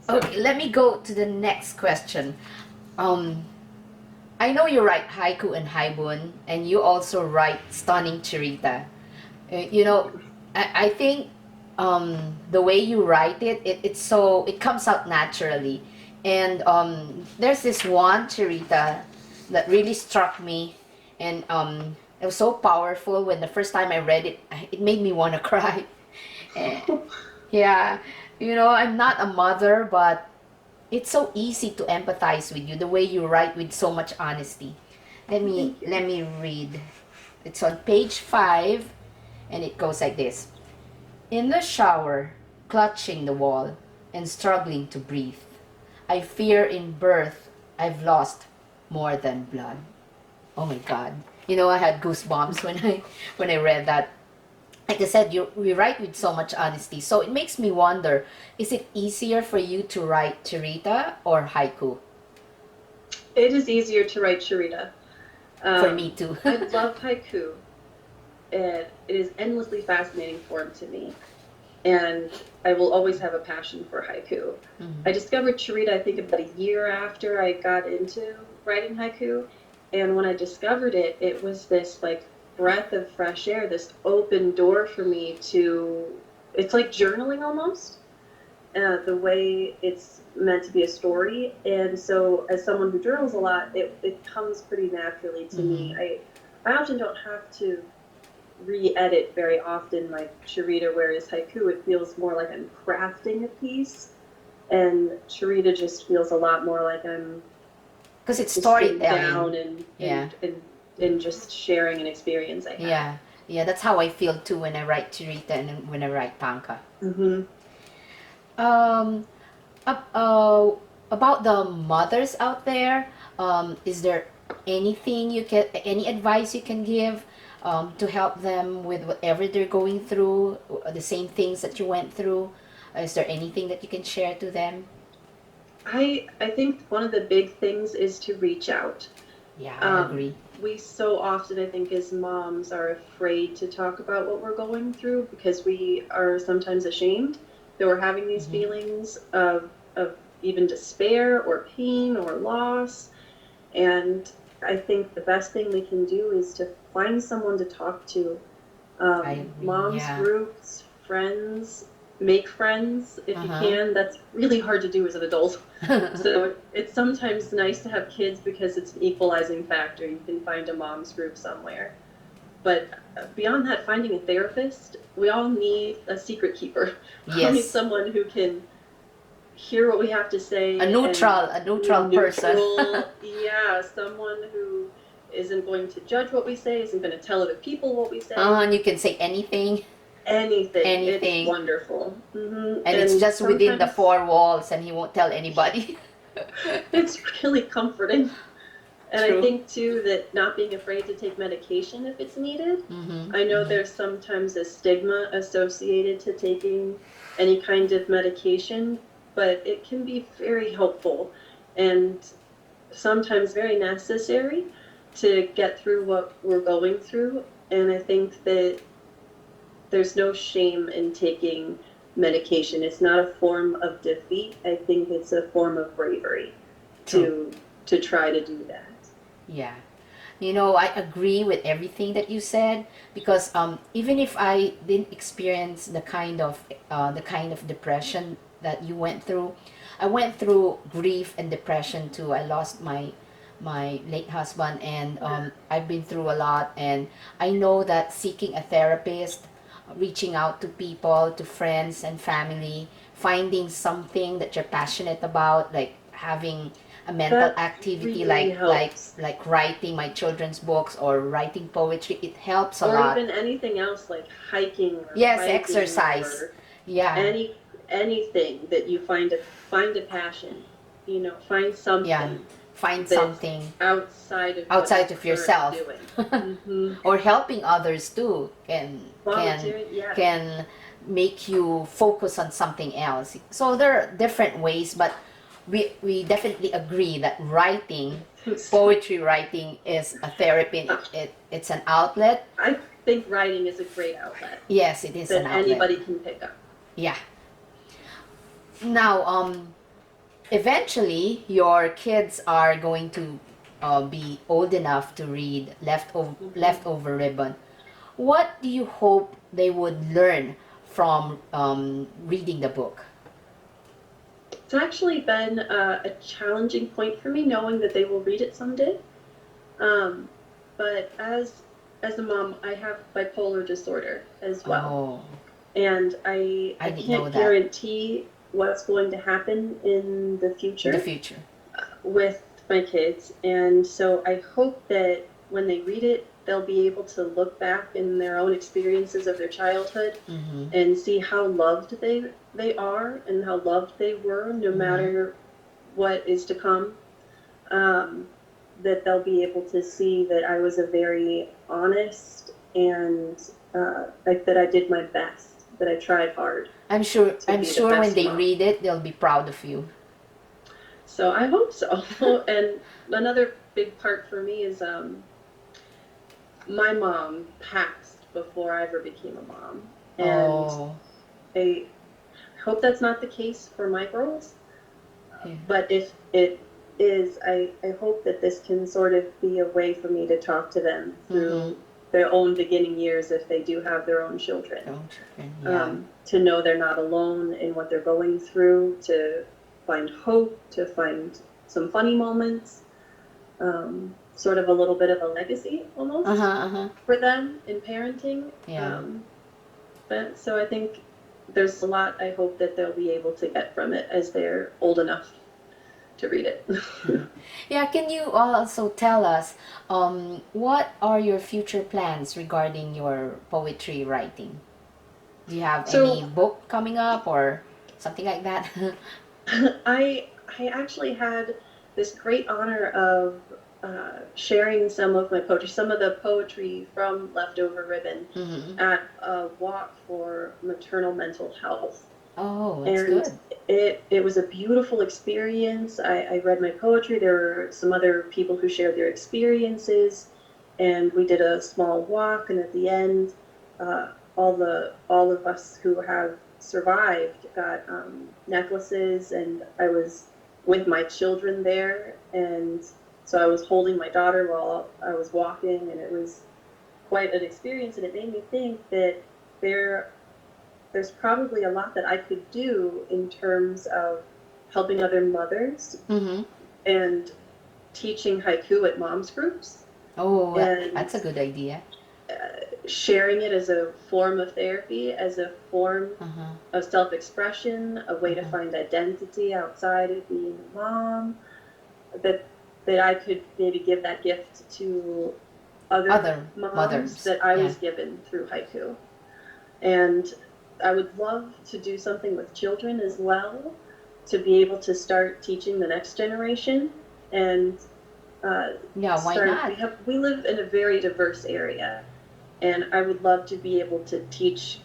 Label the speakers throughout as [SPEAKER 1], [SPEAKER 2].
[SPEAKER 1] So
[SPEAKER 2] Okay, let me go to the next question. Um, I know you write haiku and haibun, and you also write stunning Chirita. You
[SPEAKER 1] thank
[SPEAKER 2] know,
[SPEAKER 1] you.
[SPEAKER 2] I think the way you write it's so it comes out naturally. And there's this one Chirita that really struck me, and it was so powerful. When the first time I read it, it made me want to cry. Eh, yeah, I'm not a mother, but it's so easy to empathize with you the way you write with so much honesty. Let me
[SPEAKER 1] Thank you.
[SPEAKER 2] let me read. It's on page 5, and it goes like this. In the shower, clutching the wall and struggling to breathe, I fear in birth I've lost more than blood. Oh my god. I had goosebumps when I read that. Like I said, we write with so much honesty. So it makes me wonder, is it easier for you to write Chirita or haiku?
[SPEAKER 1] It is easier to write Sharita.
[SPEAKER 2] For me too.
[SPEAKER 1] I love haiku, and it is endlessly fascinating form to me. And I will always have a passion for haiku. I
[SPEAKER 2] Mhm.
[SPEAKER 1] discovered Sharita, I think, about a year after I got into writing haiku. And when I discovered it, it was this like breath of fresh air, this open door for me to, it's like journaling almost, the way it's meant to be a story. And so, as someone who journals a lot, it comes pretty naturally to me.
[SPEAKER 2] Mhm.
[SPEAKER 1] I often don't have to re-edit very often like Sharita, whereas haiku, it feels more like I'm crafting a piece, and Sharita just feels a lot more like I'm
[SPEAKER 2] Because it's
[SPEAKER 1] just sitting
[SPEAKER 2] storytelling.
[SPEAKER 1] down and
[SPEAKER 2] Yeah.
[SPEAKER 1] just sharing an experience I had.
[SPEAKER 2] Yeah. Yeah, that's how I feel too when I write Chirita and when I write Panka.
[SPEAKER 1] Mm-hmm.
[SPEAKER 2] Um, up, uh, about the mothers out there, is there any advice you can give to help them with whatever they're going through, the same things that you went through? Is there anything that you can share to them?
[SPEAKER 1] I think one of the big things is to reach out.
[SPEAKER 2] Yeah, I agree.
[SPEAKER 1] We so often, I think, as moms are afraid to talk about what we're going through because we are sometimes ashamed that we're having these
[SPEAKER 2] Hmm.
[SPEAKER 1] feelings of even despair or pain or loss. And I think the best thing we can do is to find someone to talk to.
[SPEAKER 2] I agree.
[SPEAKER 1] Moms
[SPEAKER 2] Yeah.
[SPEAKER 1] groups, friends, make friends if you
[SPEAKER 2] Uh
[SPEAKER 1] can. That's really hard to do as an adult.
[SPEAKER 2] huh.
[SPEAKER 1] So it's sometimes nice to have kids because it's an equalizing factor. You can find a mom's group somewhere. But beyond that, finding a therapist, we all need a secret keeper. We all need
[SPEAKER 2] Yes.
[SPEAKER 1] someone who can hear what we have to
[SPEAKER 2] A
[SPEAKER 1] say and
[SPEAKER 2] neutral, a
[SPEAKER 1] be
[SPEAKER 2] neutral person.
[SPEAKER 1] neutral. Yeah, someone who isn't going to judge what we say, isn't going to tell other people what we say.
[SPEAKER 2] And you can say anything,
[SPEAKER 1] Anything. It's
[SPEAKER 2] anything,
[SPEAKER 1] wonderful.
[SPEAKER 2] and it's
[SPEAKER 1] And
[SPEAKER 2] just within the
[SPEAKER 1] sometimes
[SPEAKER 2] four walls, and he won't tell anybody.
[SPEAKER 1] it's really comforting. And I
[SPEAKER 2] True.
[SPEAKER 1] think too that not being afraid to take medication if it's needed.
[SPEAKER 2] Mm-hmm.
[SPEAKER 1] I know
[SPEAKER 2] Mm-hmm.
[SPEAKER 1] there's sometimes a stigma associated to taking any kind of medication, but it can be very helpful and sometimes very necessary to get through what we're going through. And I think that there's no shame in taking medication. It's not a form of defeat. I think it's a form of bravery
[SPEAKER 2] True.
[SPEAKER 1] to try to do that.
[SPEAKER 2] Yeah. I agree with everything that you said, because even if I didn't experience the kind of depression that you went through, I went through grief and depression too. I lost my late husband, and I've been through a lot, and I know that seeking a therapist, reaching out to people, to friends and family, finding something that you're passionate about, like having a mental
[SPEAKER 1] That
[SPEAKER 2] activity,
[SPEAKER 1] really helps.
[SPEAKER 2] like writing my children's books or writing poetry, it helps a
[SPEAKER 1] Or
[SPEAKER 2] lot.
[SPEAKER 1] even anything else like hiking or
[SPEAKER 2] Yes,
[SPEAKER 1] biking
[SPEAKER 2] exercise.
[SPEAKER 1] or
[SPEAKER 2] Yeah.
[SPEAKER 1] anything that you find a passion. Find
[SPEAKER 2] Yeah,
[SPEAKER 1] something
[SPEAKER 2] find
[SPEAKER 1] that's
[SPEAKER 2] something
[SPEAKER 1] outside of what you're
[SPEAKER 2] outside of
[SPEAKER 1] currently
[SPEAKER 2] yourself.
[SPEAKER 1] doing. Mm-hmm.
[SPEAKER 2] Or helping others too can
[SPEAKER 1] Volunteering, yeah.
[SPEAKER 2] can make you focus on something else. So there are different ways, but we definitely agree that writing, poetry writing, is a therapy. It's an outlet.
[SPEAKER 1] I think writing is a great outlet
[SPEAKER 2] Yes, it is an
[SPEAKER 1] that
[SPEAKER 2] outlet.
[SPEAKER 1] anybody can pick up.
[SPEAKER 2] Yeah. Now, eventually your kids are going to be old enough to read Leftover Ribbon. What do you hope they would learn from reading the book?
[SPEAKER 1] It's actually been a challenging point for me knowing that they will read it someday. Um, but as a mom, I have bipolar disorder as well,
[SPEAKER 2] Oh,
[SPEAKER 1] and
[SPEAKER 2] I
[SPEAKER 1] I
[SPEAKER 2] didn't know
[SPEAKER 1] can't
[SPEAKER 2] that.
[SPEAKER 1] guarantee what's going to happen in the
[SPEAKER 2] In the
[SPEAKER 1] future
[SPEAKER 2] future.
[SPEAKER 1] with my kids. And so I hope that when they read it, they'll be able to look back in their own experiences of their childhood
[SPEAKER 2] Mm-hmm.
[SPEAKER 1] and see how loved they are and how loved they were, no
[SPEAKER 2] Mm-hmm.
[SPEAKER 1] matter what is to come. Um, that they'll be able to see that I was a very honest and like that I did my best, that I tried hard
[SPEAKER 2] I'm sure.
[SPEAKER 1] to
[SPEAKER 2] I'm
[SPEAKER 1] be the
[SPEAKER 2] sure when
[SPEAKER 1] best
[SPEAKER 2] they
[SPEAKER 1] mom.
[SPEAKER 2] read it, they'll be proud of you.
[SPEAKER 1] So I hope so. And another big part for me is my mom passed before I ever became a mom, and
[SPEAKER 2] Oh,
[SPEAKER 1] I hope that's not the case for my girls.
[SPEAKER 2] yeah.
[SPEAKER 1] But if it is, I hope that this can sort of be a way for me to talk to them
[SPEAKER 2] Mm-hmm.
[SPEAKER 1] through their own beginning years if they do have their own children.
[SPEAKER 2] Don't yeah.
[SPEAKER 1] To know they're not alone in what they're going through, to find hope, to find some funny moments, sort of a little bit of a legacy
[SPEAKER 2] Uh huh.
[SPEAKER 1] almost
[SPEAKER 2] Uh huh.
[SPEAKER 1] for them in parenting.
[SPEAKER 2] Yeah.
[SPEAKER 1] But so I think there's a lot I hope that they'll be able to get from it as they're old enough to read it.
[SPEAKER 2] Yeah. Can you also tell us what are your future plans regarding your poetry writing? Do you have any
[SPEAKER 1] So
[SPEAKER 2] book coming up or something like that?
[SPEAKER 1] I actually had this great honor of sharing some of my poetry, some of the poetry from Leftover Ribbon
[SPEAKER 2] Mm-hmm.
[SPEAKER 1] at a walk for maternal mental health.
[SPEAKER 2] Oh, that's
[SPEAKER 1] And
[SPEAKER 2] good.
[SPEAKER 1] it was a beautiful experience. I read my poetry. There were some other people who shared their experiences, and we did a small walk. And at the end, all of us who have survived got necklaces, and I was with my children there, and so I was holding my daughter while I was walking, and it was quite an experience. And it made me think that there there's probably a lot that I could do in terms of helping other mothers
[SPEAKER 2] Mm-hmm.
[SPEAKER 1] and teaching haiku at moms groups
[SPEAKER 2] Oh,
[SPEAKER 1] and
[SPEAKER 2] that's a good idea.
[SPEAKER 1] sharing it as a form of therapy, as a form
[SPEAKER 2] Uh-huh.
[SPEAKER 1] of self-expression, a way to
[SPEAKER 2] Uh-huh.
[SPEAKER 1] find identity outside of being a mom, that that I could maybe give that gift to other
[SPEAKER 2] Other
[SPEAKER 1] moms
[SPEAKER 2] mothers.
[SPEAKER 1] that I
[SPEAKER 2] Yeah.
[SPEAKER 1] was given through haiku. And I would love to do something with children as well, to be able to start teaching the next generation and
[SPEAKER 2] Yeah, why
[SPEAKER 1] start.
[SPEAKER 2] not?
[SPEAKER 1] We live in a very diverse area, and I would love to be able to teach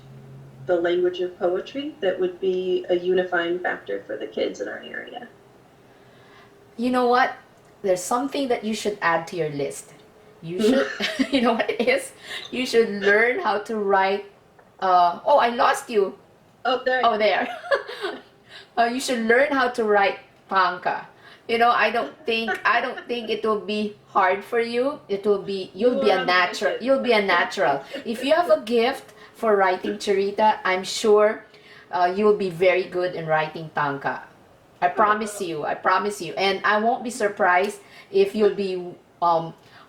[SPEAKER 1] the language of poetry that would be a unifying factor for the kids in our area.
[SPEAKER 2] You know what? There's something that you should add to your list. You should, you know what it is? You should learn how to write. Oh, I lost you.
[SPEAKER 1] Oh, there.
[SPEAKER 2] Oh, there. You should learn how to write tanka. I don't think it will be hard for you. It will be you'll be
[SPEAKER 1] You are
[SPEAKER 2] a
[SPEAKER 1] on the
[SPEAKER 2] natural.
[SPEAKER 1] mission.
[SPEAKER 2] You'll be a natural. If you have a gift for writing Charita, I'm sure you'll be very good in writing tanka. I promise you. I promise you. And I won't be surprised if you'll be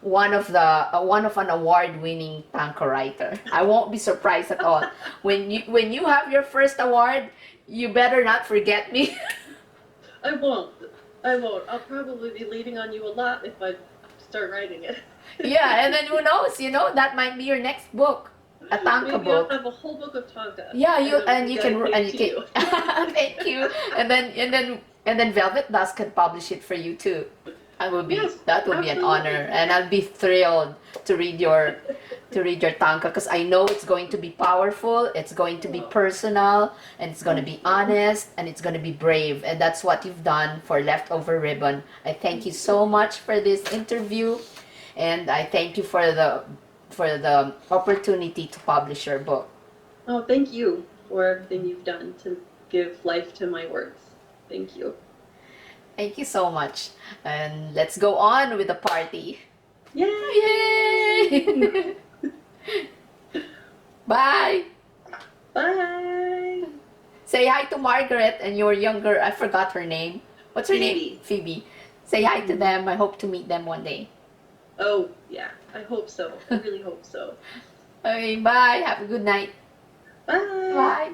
[SPEAKER 2] one of an award-winning tanka writer. I won't be surprised at all. When you have your first award, you better not forget me.
[SPEAKER 1] I won't. I won't. I'll probably be leaning on you a lot if I start writing it.
[SPEAKER 2] Yeah, and then who knows? That might be your next book, a tanka
[SPEAKER 1] Maybe I'll
[SPEAKER 2] book.
[SPEAKER 1] have a whole book of Tonka.
[SPEAKER 2] Yeah, you
[SPEAKER 1] it'll
[SPEAKER 2] and
[SPEAKER 1] be
[SPEAKER 2] you can and
[SPEAKER 1] dedicated
[SPEAKER 2] you
[SPEAKER 1] to
[SPEAKER 2] can.
[SPEAKER 1] you.
[SPEAKER 2] Thank you. And then Velvet Dust can publish it for you too.
[SPEAKER 1] Yes,
[SPEAKER 2] That will be an
[SPEAKER 1] absolutely.
[SPEAKER 2] honor, and I'll be thrilled to read your tanka because I know it's going to be powerful, it's going to be
[SPEAKER 1] Oh,
[SPEAKER 2] personal, and it's going to
[SPEAKER 1] thank
[SPEAKER 2] be
[SPEAKER 1] you.
[SPEAKER 2] honest, and it's going to be brave, and that's what you've done for Leftover Ribbon. I thank you so much for this interview, and I thank you for the opportunity to publish your book.
[SPEAKER 1] Oh, thank you for everything you've done to give life to my words. Thank you.
[SPEAKER 2] Thank you so much. And let's go on with the party.
[SPEAKER 1] Yay!
[SPEAKER 2] Yay! Bye.
[SPEAKER 1] Bye.
[SPEAKER 2] Say hi to Margaret and your younger, I forgot her name. What's her name?
[SPEAKER 1] Phoebe.
[SPEAKER 2] Phoebe. Say hi to them. I hope to meet them one day.
[SPEAKER 1] Oh, yeah. I hope so. I really hope so.
[SPEAKER 2] Okay, bye. Have a good night.
[SPEAKER 1] Bye.
[SPEAKER 2] Bye.